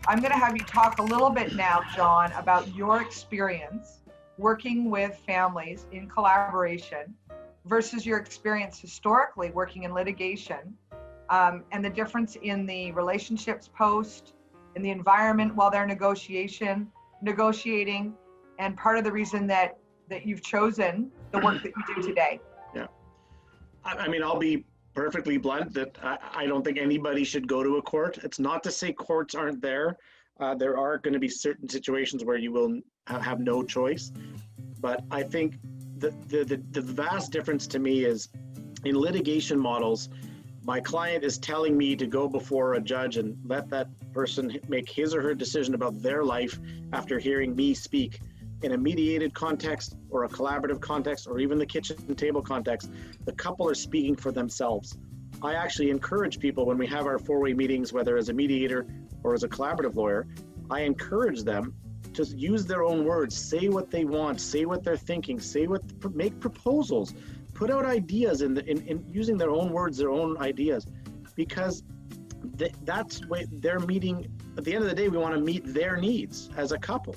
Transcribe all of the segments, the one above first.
I'm going to have you talk a little bit now, John, about your experience working with families in collaboration versus your experience historically working in litigation, and the difference in the relationships post, in the environment while they're negotiating, and part of the reason that you've chosen the work that you do today. Yeah. I mean, I'll be perfectly blunt that I don't think anybody should go to a court. It's not to say courts aren't there. There are going to be certain situations where you will have no choice. But I think the vast difference to me is in litigation models, my client is telling me to go before a judge and let that person make his or her decision about their life after hearing me speak. In a mediated context or a collaborative context or even the kitchen table context, the couple are speaking for themselves. I actually encourage people when we have our four-way meetings, whether as a mediator or as a collaborative lawyer, I encourage them to use their own words, say what they want, say what they're thinking, make proposals, put out ideas in using their own words, their own ideas, because that's what they're meeting. At the end of the day, we want to meet their needs as a couple.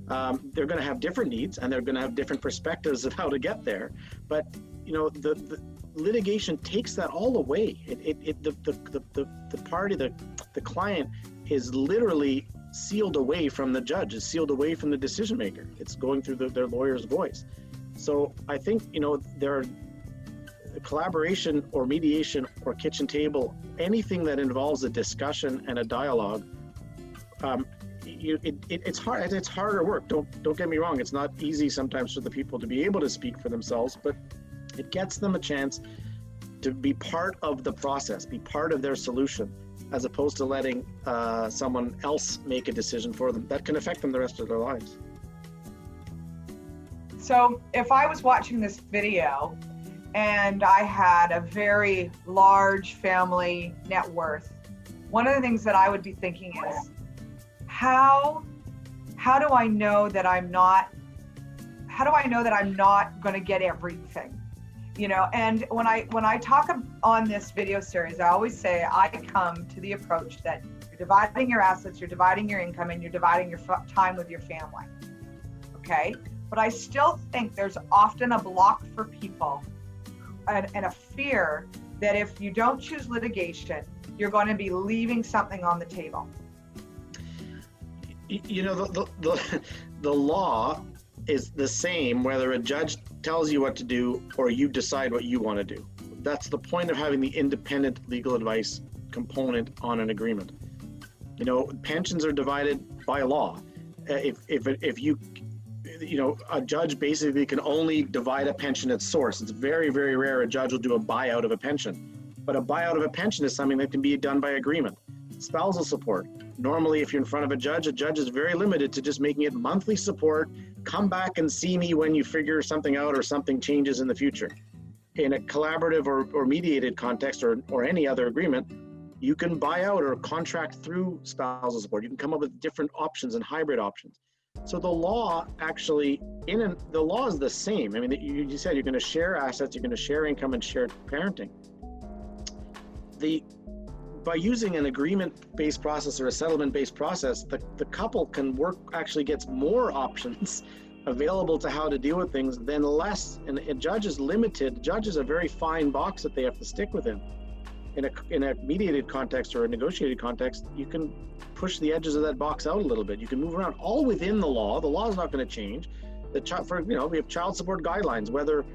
They're going to have different needs and they're going to have different perspectives of how to get there. But you know, the litigation takes that all away. The party, the client is literally sealed away from the judge, is sealed away from the decision maker. It's going through their lawyer's voice. So I think, you know, there are collaboration or mediation or kitchen table, anything that involves a discussion and a dialogue. It's hard. It's harder work. Don't get me wrong. It's not easy sometimes for the people to be able to speak for themselves, but it gets them a chance to be part of the process, be part of their solution, as opposed to letting someone else make a decision for them that can affect them the rest of their lives. So if I was watching this video and I had a very large family net worth, one of the things that I would be thinking is, how do I know that I'm not going to get everything? You know, and when I talk on this video series, I always say I come to the approach that you're dividing your assets, you're dividing your income, and you're dividing your time with your family. Okay? But I still think there's often a block for people and a fear that if you don't choose litigation, you're going to be leaving something on the table. You know, the law is the same whether a judge tells you what to do or you decide what you want to do. That's the point of having the independent legal advice component on an agreement. You know, pensions are divided by law. If you know, a judge basically can only divide a pension at source. It's very, very rare a judge will do a buyout of a pension. But a buyout of a pension is something that can be done by agreement. Spousal support. Normally, if you're in front of a judge is very limited to just making it monthly support. Come back and see me when you figure something out or something changes in the future. In a collaborative or mediated context or any other agreement, you can buy out or contract through spousal support. You can come up with different options and hybrid options. So the law actually, the law is the same. I mean, you said you're going to share assets, you're going to share income and share parenting. By using an agreement-based process or a settlement-based process, the couple can actually gets more options available to how to deal with things than less. And a judge is limited. Judge is a very fine box that they have to stick within. In a mediated context or a negotiated context, you can push the edges of that box out a little bit. You can move around all within the law. The law is not going to change. We have child support guidelines, whether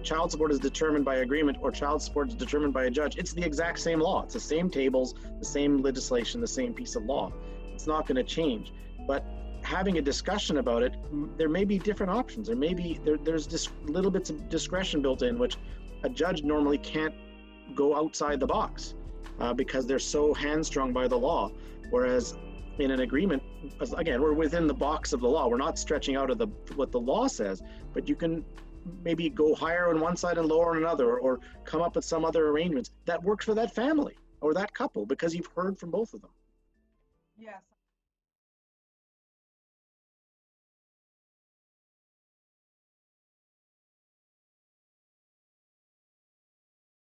child support is determined by agreement or child support is determined by a judge. It's the exact same law. It's the same tables, the same legislation, the same piece of law. It's not going to change. But having a discussion about it, there may be different options. There's just little bits of discretion built in, which a judge normally can't go outside the box because they're so hamstrung by the law. Whereas in an agreement, again, we're within the box of the law. We're not stretching out of what the law says, but you can maybe go higher on one side and lower on another, or come up with some other arrangements that works for that family or that couple because you've heard from both of them. Yes.